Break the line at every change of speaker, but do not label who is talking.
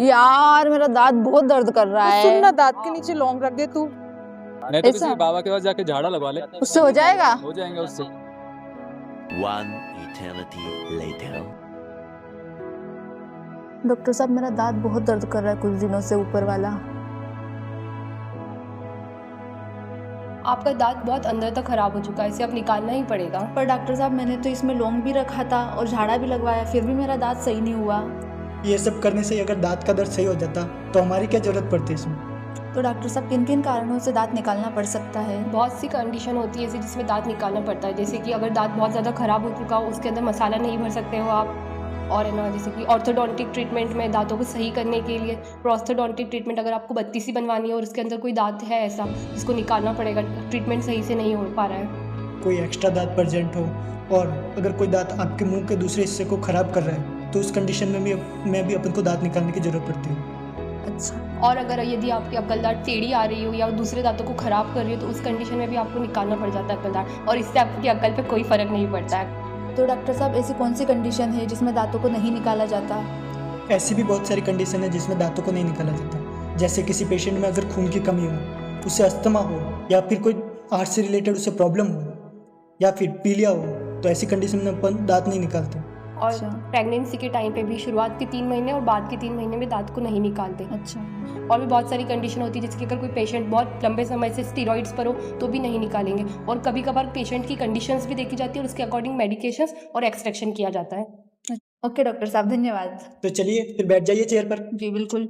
यार मेरा दांत बहुत दर्द कर रहा
तो
है।
सुन ना, दांत के नीचे लौंग रख दे तू।
नहीं तो
ऐसा?
किसी बाबा के पास जाके झाड़ा लगवा ले,
उससे हो जाएगा?
हो जाएंगे उससे।
One eternity later.
डॉक्टर साहब मेरा दांत बहुत दर्द कर रहा है कुछ दिनों से, ऊपर वाला।
आपका दांत बहुत अंदर तक खराब हो चुका है, इसे अब निकालना ही पड़ेगा।
पर डॉक्टर साहब मैंने तो इसमें लौंग भी रखा था और झाड़ा भी लगवाया, फिर भी मेरा दांत सही नहीं हुआ।
ये सब करने से अगर दांत का दर्द सही हो जाता तो हमारी क्या जरूरत पड़ती इसमें।
तो डॉक्टर साहब किन किन कारणों से दांत निकालना पड़ सकता है?
बहुत सी कंडीशन होती है ऐसी जिसमें दांत निकालना पड़ता है, जैसे कि अगर दांत बहुत ज़्यादा खराब हो चुका हो, उसके अंदर मसाला नहीं भर सकते हो आप, और है ना, जैसे कि ऑर्थोडोंटिक ट्रीटमेंट में दांतों को सही करने के लिए प्रोस्थोडोंटिक ट्रीटमेंट, अगर आपको बत्तीसी बनवानी है और उसके अंदर कोई दांत है ऐसा जिसको निकालना पड़ेगा, ट्रीटमेंट सही से नहीं हो पा रहा है।
कोई एक्स्ट्रा दांत प्रेजेंट हो और अगर कोई दांत आपके मुंह के दूसरे हिस्से को खराब कर रहा है तो उस कंडीशन में भी अपन को दांत निकालने की जरूरत पड़ती है।
अच्छा।
और अगर यदि आपकी अक्ल दांत टेढ़ी आ रही हो या दूसरे दांतों को खराब कर रही हो तो उस कंडीशन में भी आपको निकालना पड़ जाता है अक्ल दांत, और इससे आपकी अक्ल पे कोई फ़र्क नहीं पड़ता है।
तो डॉक्टर साहब ऐसी कौन सी कंडीशन है जिसमें दांतों को नहीं निकाला जाता?
ऐसी भी बहुत सारी कंडीशन है जिसमें दांतों को नहीं निकाला जाता। जैसे किसी पेशेंट में अगर खून की कमी हो, उसे अस्थमा हो, या फिर कोई हार्ट से रिलेटेड उसे प्रॉब्लम हो, या फिर पीलिया हो, तो ऐसी कंडीशन में अपन दांत नहीं निकालते।
और
अच्छा।
प्रेगनेंसी के टाइम पे भी शुरुआत के 3 महीने और बाद के 3 महीने में दांत को नहीं निकालते।
अच्छा।
और भी बहुत सारी कंडीशन होती है, जैसे कि अगर कोई पेशेंट बहुत लंबे समय से स्टीरॉइड्स पर हो तो भी नहीं निकालेंगे, और कभी कभार पेशेंट की कंडीशंस भी देखी जाती है और उसके अकॉर्डिंग मेडिकेशंस और एक्सट्रैक्शन किया जाता है।
ओके डॉक्टर साहब, धन्यवाद।
तो चलिए फिर बैठ जाइए चेयर पर।
जी बिल्कुल।